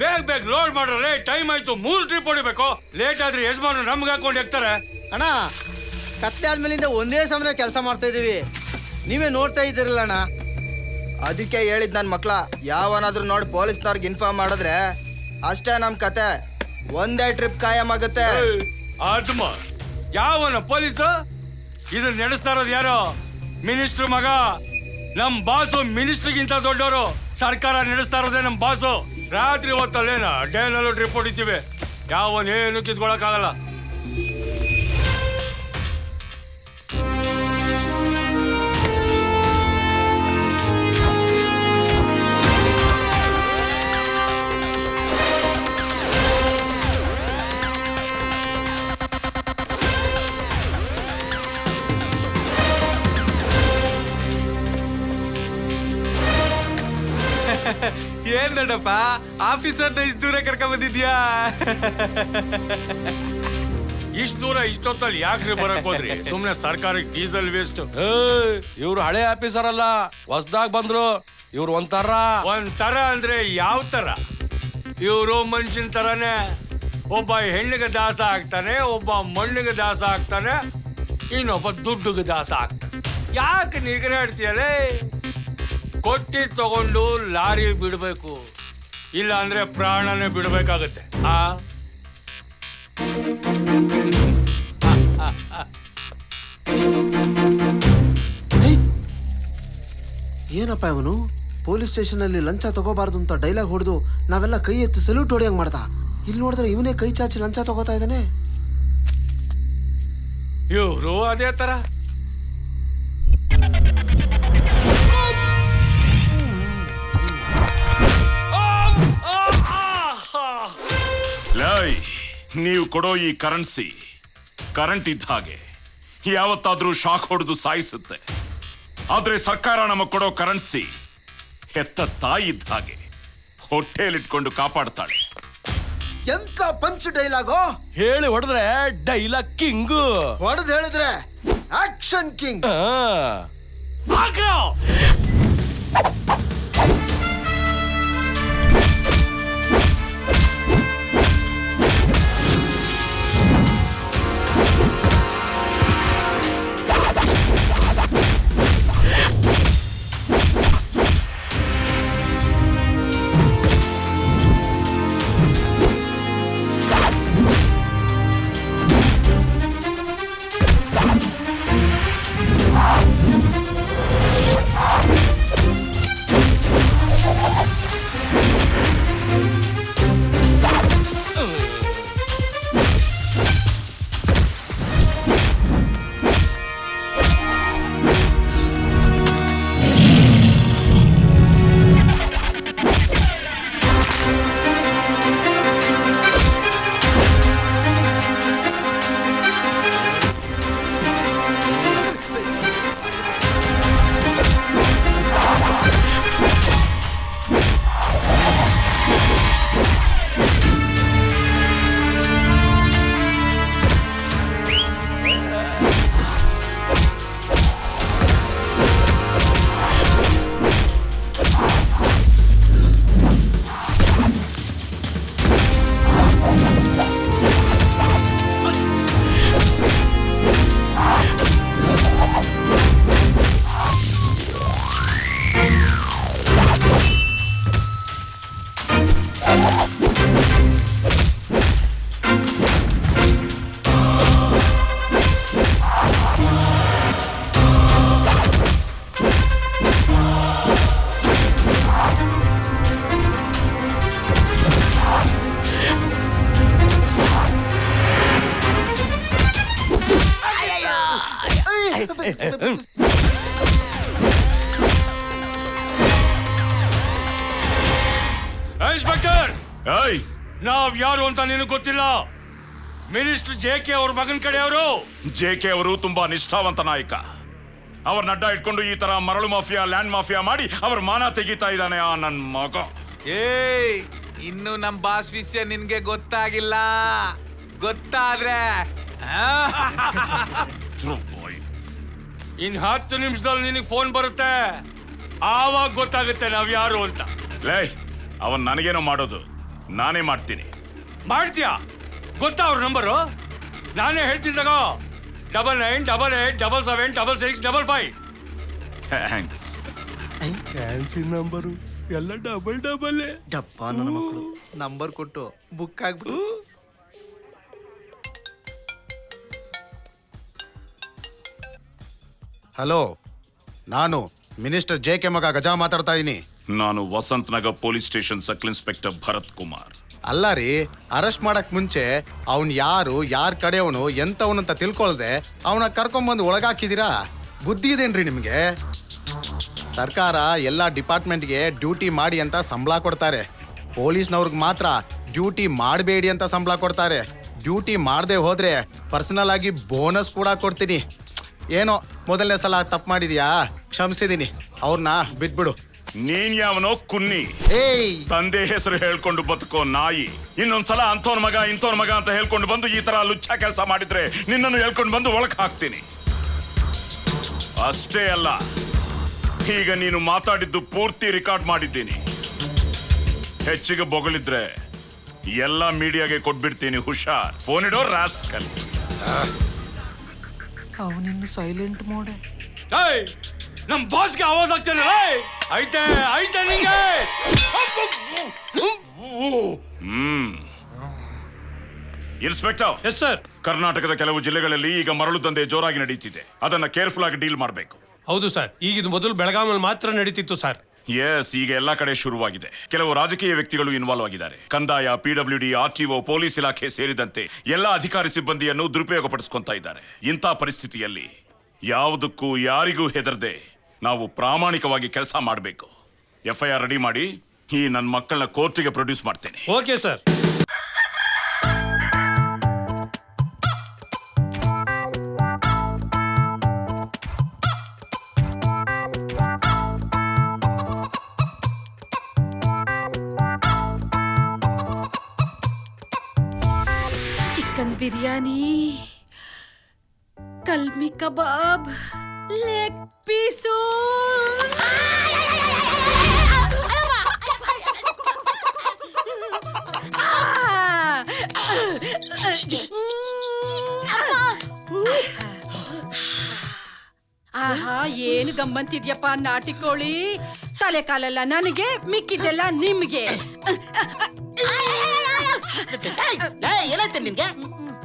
ಬೇಗ load ಮಾಡ್ರಲ್ಲ, time ಆಯ್ತು. 3 trip ಹೊಡಿಬೇಕು. ಲೇಟ್ ಆದ್ರೆ ಯಜಮಾನ ನಮ್ಗೆ ಹಾಕೊಂಡು ಹೋಗ್ತಾರೆ. ಅಣ್ಣ ಕತ್ಲೆ ಆದ್ಮೇಲಿಂದ ಒಂದೇ ಸಮಯ ಕೆಲಸ ಮಾಡ್ತಾ ಇದೀವಿ, ನೀವೇ ನೋಡ್ತಾ ಇದ್ದೀರಲ್ಲ ಅಣ್ಣ. ಅದಕ್ಕೆ ಹೇಳಿದ್ ನನ್ನ ಮಕ್ಳ, ಯಾವನಾದ್ರೂ ನೋಡಿ ಪೊಲೀಸ್ನವ್ರಿಗೆ ಇನ್ಫಾರ್ಮ್ ಮಾಡಿದ್ರೆ ಅಷ್ಟೇ ನಮ್ ಕತೆ. ಒಂದೇ ಟ್ರಿಪ್ ಕಾಯಂ ಆಗುತ್ತೆ. ಆತ್ಮ ಯಾವನ ಪೊಲೀಸ್? ಇದನ್ನ ನಡೆಸ್ತಾ ಇರೋದು ಯಾರು? ಮಿನಿಸ್ಟರ್ ಮಗ. ನಮ್ ಬಾಸು ಮಿನಿಸ್ಟ್ರಿಗಿಂತ ದೊಡ್ಡವರು. ಸರ್ಕಾರ ನಡೆಸ್ತಾ ಇರೋದೇ ನಮ್ ಬಾಸು. ರಾತ್ರಿ ಹೊತ್ತಲ್ಲೇನ ಡೇನಲ್ಲೂ ಟ್ರಿಪ್ ಹೊಡಿತೀವಿ. ಯಾವನೇನು ಕಿತ್ಕೊಳಕ್ಕಾಗಲ್ಲ. ಏನ್ ದೊಡ್ಡಪ್ಪ ಆಫೀಸರ್ನ ಇಷ್ಟು ದೂರ ಕರ್ಕೊಂಡ್ ಬಂದಿದ್ಯಾ? ಇಷ್ಟ ದೂರ ಇಷ್ಟೊತ್ತಲ್ಲಿ ಯಾಕ್ರಿ ಬರಕ್ ಹೋದ್ರಿ? ಸುಮ್ನೆ ಸರ್ಕಾರಕ್ಕೆ ಡೀಸೆಲ್ ವೇಸ್ಟ್. ಇವ್ರು ಹಳೆ ಆಫೀಸರ್ ಅಲ್ಲ, ಹೊಸದಾಗ್ ಬಂದ್ರು. ಇವ್ರು ಒಂಥರ ಅಂದ್ರೆ ಯಾವ ತರ? ಇವರು ಮನುಷ್ಯನ ತರನೇ. ಒಬ್ಬ ಹೆಣ್ಣಿಗೆ ದಾಸ ಆಗ್ತಾನೆ, ಒಬ್ಬ ಮಣ್ಣಿಗೆ ದಾಸ ಆಗ್ತಾನೆ, ಇನ್ನೊಬ್ಬ ದುಡ್ಡುಗೆ ದಾಸ ಆಗ್ತಾನೆ. ಯಾಕೆ ನಿಗರಾಡ್ತೀಯಲೇ? ಕೊಟ್ಟಿ ತಗೊಂಡು ಲಾರಿ ಬಿಡ್ಬೇಕು, ಇಲ್ಲ ಅಂದ್ರೆ ಪ್ರಾಣನೇ ಬಿಡ್ಬೇಕಾಗತ್ತೆ. ಏನಪ್ಪ ಇವನು ಪೊಲೀಸ್ ಸ್ಟೇಷನ್ ಅಲ್ಲಿ ಲಂಚ ತಗೋಬಾರ್ದು ಅಂತ ಡೈಲಾಗ್ ಹೊಡೆದು ನಾವೆಲ್ಲ ಕೈ ಎತ್ತಿ ಸಲ್ಯೂಟ್ ಹೊಡೆಯಂಗ್ ಮಾಡ್ದ. ಇಲ್ಲಿ ನೋಡಿದ್ರೆ ಇವನೇ ಕೈ ಚಾಚಿ ಲಂಚ ತಗೋತಾ ಇದ್ದಾನೆ. ಇವರು ಅದೇ ತರ. ನೀವು ಕೊಡೋ ಈ ಕರೆನ್ಸಿ ಕರೆಂಟ್ ಇದ್ದ ಹಾಗೆ, ಯಾವತ್ತಾದ್ರೂ ಶಾಕ್ ಹೊಡೆದು ಸಾಯಿಸುತ್ತೆ. ಆದ್ರೆ ಸರ್ಕಾರ ನಮಗೆ ಕೊಡೋ ಕರೆನ್ಸಿ ಹೆತ್ತ ತಾಯಿ ಇದ್ದ ಹಾಗೆ, ಹೊಟ್ಟೆಯಲ್ಲಿಟ್ಕೊಂಡು ಕಾಪಾಡ್ತಾಳೆ. ಎಂತ ಪಂಚ್ ಡೈಲಾಗು! ಹೇಳಿ ಹೊಡೆದ್ರೆ ಡೈಲಾಗ್ ಕಿಂಗು, ಹೊಡೆದ್ ಹೇಳಿದ್ರೆ ಆಕ್ಷನ್ ಕಿಂಗ್. ಇನ್ಸ್ಪೆಕ್ಟರ್, ನಾವ್ ಯಾರು ಅಂತ ನಿನಗೆ ಗೊತ್ತಿಲ್ಲ. ಮಿನಿಸ್ಟರ್ JK ಅವ್ರ ಮಗನ ಕಡೆಯವರು. JK ಅವರು ತುಂಬಾ ನಿಷ್ಠಾವಂತ ನಾಯಕ. ಅವ್ರನ್ನ ಅಡ್ಡ ಇಟ್ಕೊಂಡು ಈ ತರ ಮರಳು ಮಾಫಿಯಾ, ಲ್ಯಾಂಡ್ ಮಾಫಿಯಾ ಮಾಡಿ ಅವ್ರ ಮಾನ ತೆಗಿತಾ ಇದ್ದಾನೆ ಆ ನನ್ ಮಗ. ಇನ್ನು ನಮ್ ಬಾಸ್ ವಿಷಯ ನಿನ್ಗೆ ಗೊತ್ತಾಗಿಲ್ಲ. ಗೊತ್ತಾದ್ರೆ ಇನ್ 10 ನಿಮಿಷದಲ್ಲಿ ನಿನಗೆ ಫೋನ್ ಬರುತ್ತೆ, ಆವಾಗ ಗೊತ್ತಾಗುತ್ತೆ ನಾವ್ ಯಾರು ಅಂತ. ಲೇ, ಅವನ್ ನನಗೇನೋ ಮಾಡೋದು, ನಾನೇ ಮಾಡ್ತೀನಿ. ಮಾಡ್ತೀಯಾ? ಗೊತ್ತಾ ಅವ್ರ ನಂಬರು? ನಾನೇ ಹೇಳ್ತೀನಿ ತಗೋ. 9988777655. ಥ್ಯಾಂಕ್ಸ್. ಫ್ಯಾನ್ಸಿ ನಂಬರು ಎಲ್ಲ ಡಬಲ್. ಡಪ್ಪ ನನ್ನ ಮಕ್ಕಳು ನಂಬರ್ ಕೊಟ್ಟು ಬುಕ್ ಆಗ್ಬಿಟ್ಟು. ಹಲೋ, ನಾನು ಮಿನಿಸ್ಟರ್ JK ಮಗ ಗಜಾ ಮಾತಾಡ್ತಾ ಇದೀನಿ. ನಾನು Vasanth Nagar police station circle inspector Bharath Kumar. ಅಲ್ಲ ರೀ, ಅರೆಸ್ಟ್ ಮಾಡಕ್ ಮುಂಚೆ ಅವ್ನ್ ಯಾರು, ಯಾರ ಕಡೆಯವನು, ಎಂತವನಂತ ತಿಳ್ಕೊಳ್ದೆ ಅವನ ಕರ್ಕೊಂಬಂದು ಒಳಗಾಕಿದೀರಾ? ಬುದ್ಧಿ ಇದೇನ್ರಿ ನಿಮ್ಗೆ? ಸರ್ಕಾರ ಎಲ್ಲ ಡಿಪಾರ್ಟ್ಮೆಂಟ್ಗೆ ಡ್ಯೂಟಿ ಮಾಡಿ ಅಂತ ಸಂಬಳ ಕೊಡ್ತಾರೆ. ಪೊಲೀಸ್ನವ್ರಿಗೆ ಮಾತ್ರ ಡ್ಯೂಟಿ ಮಾಡಬೇಡಿ ಅಂತ ಸಂಬಳ ಕೊಡ್ತಾರೆ. ಡ್ಯೂಟಿ ಮಾಡದೆ ಹೋದ್ರೆ ಪರ್ಸನಲ್ ಆಗಿ ಬೋನಸ್ ಕೂಡ ಕೊಡ್ತೀನಿ. ಏನೋ ಮೊದಲನೇ ಸಲ ತಪ್ಪು ಮಾಡಿದ್ಯಾ, ಕ್ಷಮಿಸಿದೀನಿ. ಅವ್ರನ್ನ ಬಿಟ್ಬಿಡು. ನೀನ್ ಯಾವನೋ ಕುನ್ನಿ, ಏಯ್, ತಂದೆ ಹೆಸರು ಹೇಳ್ಕೊಂಡು ಬದುಕೋ ನಾಯಿ. ಇನ್ನೊಂದ್ಸಲ ಅಂಥವ್ರ ಮಗ ಇಂಥವ್ರ ಮಗ ಅಂತ ಹೇಳ್ಕೊಂಡು ಬಂದು ಈ ತರ ಲುಚ್ಚ ಕೆಲಸ ಮಾಡಿದ್ರೆ ನಿನ್ನನ್ನು ಹೇಳ್ಕೊಂಡು ಬಂದು ಒಳಕ್ ಹಾಕ್ತೀನಿ. ಅಷ್ಟೇ ಅಲ್ಲ, ಈಗ ನೀನು ಮಾತಾಡಿದ್ದು ಪೂರ್ತಿ ರೆಕಾರ್ಡ್ ಮಾಡಿದ್ದೀನಿ. ಹೆಚ್ಚಿಗೆ ಬೊಗಳಿದ್ರೆ ಎಲ್ಲ ಮೀಡಿಯಾಗೆ ಕೊಟ್ಬಿಡ್ತೀನಿ. ಹುಷಾರ್. ಫೋನ್ ಇಡೋ ರಾಸ್ಕಲ್. ಅವನಿನ್ನು ಸೈಲೆಂಟ್ ಮೋಡೆ. ಏಯ್, ನಮ್ ಬಾಸ್ಗೆ ಆವಾಜ್ ಆಗ್ತೇನೆ. ಐತೆ ಐತೆ ನಿಂಗೆ. ಇನ್ಸ್ಪೆಕ್ಟರ್. Yes sir. ಕರ್ನಾಟಕದ ಕೆಲವು ಜಿಲ್ಲೆಗಳಲ್ಲಿ ಈಗ ಮರಳು ದಂಧೆ ಜೋರಾಗಿ ನಡೀತಿದೆ. ಅದನ್ನ ಕೇರ್ಫುಲ್ ಆಗಿ ಡೀಲ್ ಮಾಡಬೇಕು. ಹೌದು ಸರ್, ಈಗ ಇದು ಮೊದಲು ಬೆಳಗಾವಿಯಲ್ಲಿ ಮಾತ್ರ ನಡೀತಿತ್ತು ಸರ್. ಎಸ್, ಈಗ ಎಲ್ಲಾ ಕಡೆ ಶುರುವಾಗಿದೆ. ಕೆಲವು ರಾಜಕೀಯ ವ್ಯಕ್ತಿಗಳು ಇನ್ವಾಲ್ವ್ ಆಗಿದ್ದಾರೆ. ಕಂದಾಯ, PWD, RTO, ಪೊಲೀಸ್ ಇಲಾಖೆ ಸೇರಿದಂತೆ ಎಲ್ಲಾ ಅಧಿಕಾರಿ ಸಿಬ್ಬಂದಿಯನ್ನು ದುರುಪಯೋಗಪಡಿಸ್ಕೊಂತಾ ಇದ್ದಾರೆ. ಇಂಥ ಪರಿಸ್ಥಿತಿಯಲ್ಲಿ ಯಾವುದಕ್ಕೂ ಯಾರಿಗೂ ಹೆದರದೆ ನಾವು ಪ್ರಾಮಾಣಿಕವಾಗಿ ಕೆಲಸ ಮಾಡಬೇಕು. FIR ರೆಡಿ ಮಾಡಿ ಈ ನನ್ನ ಮಕ್ಕಳನ್ನ ಕೋರ್ಟಿಗೆ ಪ್ರೊಡ್ಯೂಸ್ ಮಾಡ್ತೇನೆ. Okay sir. ಚಿಕನ್ ಬಿರಿಯಾನಿ, ಕಲ್ಮಿ ಕಬಾಬ್, ಲೆಗ್ ಪೀಸು, ಆಹಾ, ಏನು ಗಮ್ಮಂತಿದ್ಯಪ್ಪ ನಾಟಿ ಕೋಳಿ. ತಲೆ ಕಾಲೆಲ್ಲ ನನಗೆ, ಮಿಕ್ಕಿದ್ದೆಲ್ಲ ನಿಮ್ಗೆ. ಏನಾಯ್ತು ನಿನ್ಗೆ?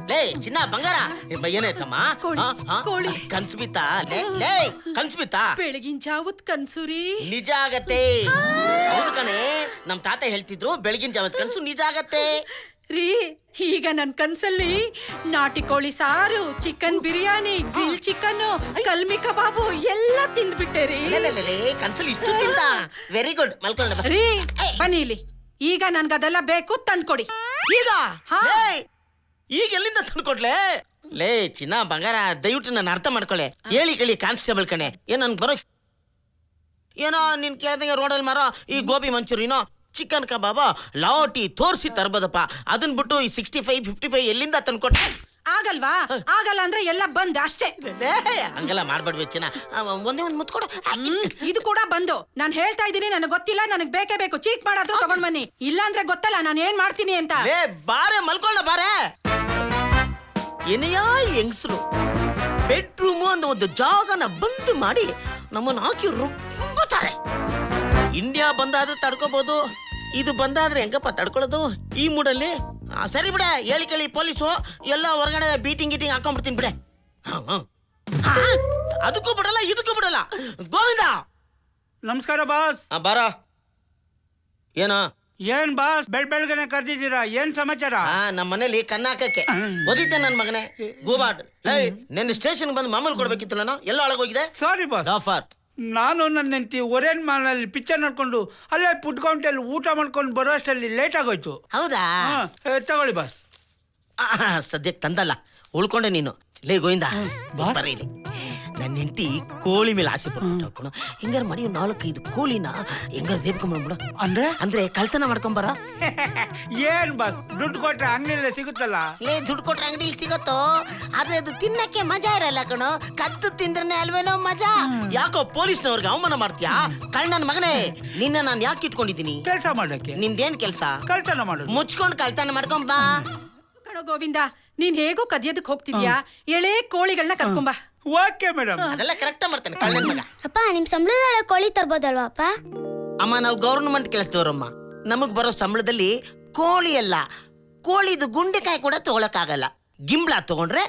ಲೇ ಚಿನ್ನ ಬಂಗಾರ, ಏನಾಯ್ತಮ್ಮ? ಕೋಳಿ ಕನ್ಸು ಬಿತ್ತಾ? ಲೇ ಕನ್ಸು ಬಿತ್ತಾ? ಬೆಳಗಿನ ಜಾವತ್ ಕನ್ಸುರಿ ನಿಜ ಆಗತ್ತೆ. ಹೌದು ಕಣೆ, ನಮ್ ತಾತ ಹೇಳ್ತಿದ್ರು ಬೆಳಗಿನ ಜಾವತ್ ಕನ್ಸು ನಿಜ ಆಗತ್ತೆ ರೀ. ಈಗ ನನ್ ಕನ್ಸಲ್ಲಿ ನಾಟಿ ಕೋಳಿ ಸಾರು, ಚಿಕನ್ ಬಿರಿಯಾನಿ, ಗ್ರಿಲ್ ಚಿಕನ್, ಕಲ್ಮಿ ಕಬಾಬು ಎಲ್ಲ ತಿಂದ್ಬಿಟ್ಟೆ ರೀ. ಕನ್ಸಲ್ಲಿ ಇಷ್ಟು ತಿಂದ. Very good. ಮಲ್ಕೊಂಡ ರೀ, ಬನ್ನಿ ಇಲ್ಲಿ. ಈಗ ನನ್ಗದೆಲ್ಲ ಬೇಕು, ತಂದ್ಕೊಡಿ. ಈಗ ಹಾ. ಈಗ ಎಲ್ಲಿಂದ ತಂದ್ಕೊಡ್ಲೆ? ಲೇ ಚಿನ್ನ ಬಂಗಾರ, ದಯವಿಟ್ಟು ನಾನು ಅರ್ಥ ಮಾಡ್ಕೊಳ್ಳೆ. ಹೇಳಿ ಕೇಳಿ ಕಾನ್ಸ್ಟೇಬಲ್ ಕಣೆ. ಏನ್ ನನ್ಗೆ ಬರೋ ಏನೋ ನೀನ್ ಕೇಳ್ದಂಗೆ ರೋಡಲ್ಲಿ ಮಾರೋ ಈ ಗೋಬಿ ಮಂಚೂರಿನೋ ಚಿಕನ್ ಕಬಾಬ ಲಾಟಿ ತೋರಿಸಿ ತರ್ಬೋದಪ್ಪ. ಅದನ್ ಬಿಟ್ಟು ಈ 65, 55 ಎಲ್ಲಿಂದ ತಂದ್ಕೊಟ್ಟೆ? ಆಗಲ್ವಾ? ಆಗಲ್ಲ ಅಂದ್ರೆ ಎಲ್ಲ ಬಂದ್ ಅಷ್ಟೇ. ಹಂಗೆಲ್ಲ ಮಾಡ್ಬೇಡ್ವೆ ಚಿನ್ನ. ಒಂದೇ ಒಂದ್ ಮುತ್ಕೊಡು. ಇದು ಕೂಡ ಬಂದು. ನಾನ್ ಹೇಳ್ತಾ ಇದ್ದೀನಿ, ನನಗೆ ಗೊತ್ತಿಲ್ಲ, ನನಗ್ ಬೇಕೇ ಬೇಕು. ಚೀಟ್ ಮಾಡಾದ್ರೂ ತಗೊಂಡ್ ಬನ್ನಿ, ಇಲ್ಲ ಅಂದ್ರೆ ಗೊತ್ತಲ್ಲ ನಾನು ಏನ್ ಮಾಡ್ತೀನಿ ಅಂತ. ಲೇ ಬಾರೆ ಮಲ್ಕೊಳ್ಳ ಬಾರೆ. ಏನಯ್ಯ ಹೆಂಗಸರು ಬೆಡ್ರೂಮು ಅಂದ ಒಂದು ಜಾಗನ ಬಂದ್ ಮಾಡಿ ನಮ್ಮನ್ನ ಹಾಕಿ ರುಬ್ಬುತ್ತಾರೆ. ಇಂಡಿಯಾ ಬಂದಾದ್ರೆ ತಡ್ಕೋಬಹುದು, ಇದು ಬಂದಾದ್ರೆ ಹೆಂಗಪ್ಪ ತಡ್ಕೊಳ್ಳೋದು ಈ ಮೂಡಲ್ಲಿ? ಸರಿ ಬಿಡೆ, ಹೇಳಿ ಕೇಳಿ ಪೊಲೀಸು ಎಲ್ಲ ಹೊರಗಡೆ ಬೀಟಿಂಗ್ ಗೀಟಿಂಗ್ ಹಾಕೊಂಡ್ಬಿಡ್ತೀನಿ ಬಿಡೆ. ಅದಕ್ಕೂ ಬಿಡಲ್ಲ ಇದಕ್ಕೂ ಬಿಡಲ್ಲ. ಗೋವಿಂದ ನಮಸ್ಕಾರ ಬಾಸ್. ಬಾರ. ಏನೋ ಏನ್ ಬಾಸ್ ಬೆಳಗ್ಗೆನೆ ಕರ್ದಿದ್ದೀರಾ? ಏನ್ ಸಮಾಚಾರ? ನಮ್ಮ ಮನೇಲಿ ಕನ್ನ ಹಾಕಕ್ಕೆ ಓದಿದ್ದೆ ನನ್ ಮಗನೇ ಗೋಬಾಡ್. ನಿನ್ನ ಸ್ಟೇಷನ್ ಬಂದು ಮಾಮೂಲು ಕೊಡ್ಬೇಕಿತ್ತು. ನಾನು ಎಲ್ಲ ಒಳಗೋಗಿದೆ. Sorry boss. ಆಫರ್ ನಾನು ನನ್ನ ಹೆಂಡತಿ ಒರೇನ್ ಮಾಲ್ನಲ್ಲಿ ಪಿಕ್ಚರ್ ನೋಡ್ಕೊಂಡು ಅಲ್ಲೇ ಫುಡ್ ಕೌಂಟಲ್ಲಿ ಊಟ ಮಾಡ್ಕೊಂಡು ಬರೋ ಅಷ್ಟಲ್ಲಿ ಲೇಟ್ ಆಗೋಯ್ತು. ಹೌದಾ? ತಗೊಳ್ಳಿ ಬಾಸ್. ಸದ್ಯಕ್ಕೆ ತಂದಲ್ಲ, ಉಳ್ಕೊಂಡೆ ನೀನು. ಲೇ ಗೋವಿಂದ ಬರೀಲಿ. ನನ್ನ ಹೆಂಡತಿ ಕೋಳಿ ಮೇಲೆ ಆಸೆ ಪಡ್ಬಿಟ್ಟು ಕಣೋ. ಹಿಂಗಾರ ಮಾಡಿ 4-5 ಕೋಳಿನ ಹೆಂಗಾರ ದೇಬ್ಕೊಂಡ್ಬಿಡ ಅಂದ್ರೆ ಕಳ್ತನ ಮಾಡ್ಕೊಂಬರ. ಏನ್ ಬಾಸ್, ದುಡ್ಡು ಕೊಟ್ರೆ ಅಂಗಡಿಯಲ್ಲೇ ಸಿಗುತ್ತಲ್ಲ. ಲೇ, ದುಡ್ಡು ಕೊಟ್ರೆ ಅಂಗಡಿಲಿ ಸಿಗತ್ತೋ, ಆದ್ರೆ ಅದು ತಿನ್ನಕ್ಕೆ ಮಜಾ ಇರಲ್ಲ ಕಣೋ. ಕದ್ದು ತಿಂದ್ರೆ ಅಲ್ವೇನೋ ಮಜಾ. ಯಾಕೋ ಪೊಲೀಸ್ನವ್ರಿಗೆ ಅವಮಾನ ಮಾಡ್ತೀಯಾ? ನನ್ನ ಮಗನೇ, ನಿನ್ನ ನಾನು ಯಾಕೆ ಇಟ್ಕೊಂಡಿದ್ದೀನಿ? ಕೆಲಸ ಮಾಡಕ್ಕೆ. ನಿಂದೇನ್ ಕೆಲ್ಸ? ಕಳ್ತನ ಮಾಡೋದು. ಮುಚ್ಕೊಂಡ್ ಕಳ್ತನ ಮಾಡ್ಕೊಂಬಾ. ಕಣೋ ಗೋವಿಂದ, ನೀನ್ ಹೇಗೋ ಕದಿಯೋದಕ್ ಹೋಗ್ತಿದ್ಯಾ, ಎಳೆ ಕೋಳಿಗಳನ್ನ ಕತ್ಕೊಂಬ. Okay madam. ಅದೆಲ್ಲ ಕರೆಕ್ಟ್ ಮಾಡ್ತಾನೆ ಕಳ್ಳನ್ ಮಗ. ಅಪ್ಪ, ನಿಮ್ ಸಂಬಳದೊಳಗೆ ಕೋಳಿ ತರ್ಬೋದಲ್ವಾ ಅಪ್ಪ? ಅಮ್ಮ, ನಾವು ಗೌರ್ಮೆಂಟ್ ಕೆಲಸದವ್ರಮ್ಮ. ನಮಗ್ ಬರೋ ಸಂಬಳದಲ್ಲಿ ಕೋಳಿ ಅಲ್ಲ, ಕೋಳಿದು ಗುಂಡೆಕಾಯಿ ಕೂಡ ತಗೊಳಕ್ಕಾಗಲ್ಲ. ಗಿಂಬ್ಳ ತಗೊಂಡ್ರೆ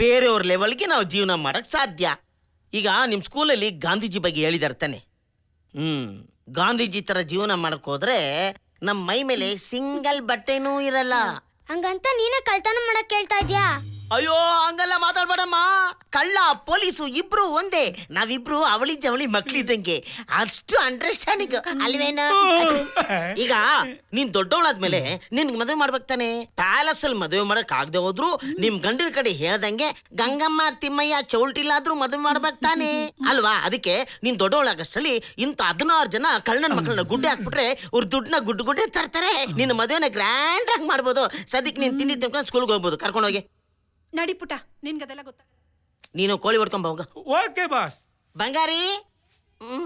ಬೇರೆಯವ್ರ ಲೆವೆಲ್ಗೆ ನಾವು ಜೀವನ ಮಾಡಕ್ ಸಾಧ್ಯ. ಈಗ ನಿಮ್ ಸ್ಕೂಲಲ್ಲಿ ಗಾಂಧೀಜಿ ಬಗ್ಗೆ ಹೇಳಿದಾರೆ ತಾನೆ. ಗಾಂಧೀಜಿ ತರ ಜೀವನ ಮಾಡಕ್ ಹೋದ್ರೆ ನಮ್ ಮೈ ಮೇಲೆ ಸಿಂಗಲ್ ಬಟ್ಟೆನೂ ಇರಲ್ಲ. ಹಂಗಂತ ನೀನೇ ಕಳ್ತನ ಮಾಡಕ್ ಕೇಳ್ತಾ ಇದ್ಯಾ? ಅಯ್ಯೋ, ಹಂಗಲ್ಲ ಮಾತಾಡ್ಬೇಡಮ್ಮ. ಕಳ್ಳ ಪೊಲೀಸು ಇಬ್ರು ಒಂದೇ. ನಾವಿಬ್ರು ಅವಳಿ ಜವಳಿ ಮಕ್ಳಿದ್ದಂಗೆ. ಅಷ್ಟು ಅಂಡರ್ಸ್ಟ್ಯಾಂಡಿಂಗ್ ಅಲ್ವೇನ? ಈಗ ನೀನ್ ದೊಡ್ಡವಳಾದ್ಮೇಲೆ ನಿನ್ಗೆ ಮದುವೆ ಮಾಡ್ಬೇಕು ತಾನೆ. ಪ್ಯಾಲೇಸ್ ಅಲ್ಲಿ ಮದುವೆ ಮಾಡಕ್ ಆಗದೆ ಹೋದ್ರು ನಿಮ್ ಗಂಡಿನ ಕಡೆ ಹೇಳ್ದಂಗೆ ಗಂಗಮ್ಮ ತಿಮ್ಮಯ್ಯ ಚೌಲ್ಟಿಲಾದ್ರೂ ಮದುವೆ ಮಾಡ್ಬೇಕು ತಾನೆ ಅಲ್ವಾ? ಅದಕ್ಕೆ ನೀನ್ ದೊಡ್ಡವಳಾಗಷ್ಟಲ್ಲಿ ಇಂಥ 16 ಜನ ಕಳ್ಳನ ಮಕ್ಕಳನ್ನ ಗುಡ್ಡೆ ಹಾಕ್ಬಿಟ್ರೆ ಅವ್ರ ದುಡ್ಡನ್ನ ಗುಡ್ಡೆ ತರ್ತಾರೆ. ನಿನ್ನ ಮದುವೆನ ಗ್ರ್ಯಾಂಡ್ ಆಗಿ ಮಾಡ್ಬೋದು. ಸದ್ಯಕ್ಕೆ ನೀನ್ ತಿಂಡಿ ತಿನ್ಕೊಂಡು ಸ್ಕೂಲ್ಗೆ ಹೋಗ್ಬೋದು. ಕರ್ಕೊಂಡೋಗಿ ನಡಿ ಪುಟ, ನಿನ್ಗದೆಲ್ಲ ಗೊತ್ತ. ನೀನು ಕೋಳಿ ಹೊಡ್ಕೊಂಬ ಹೋಗ. Okay boss. ಬಂಗಾರಿ,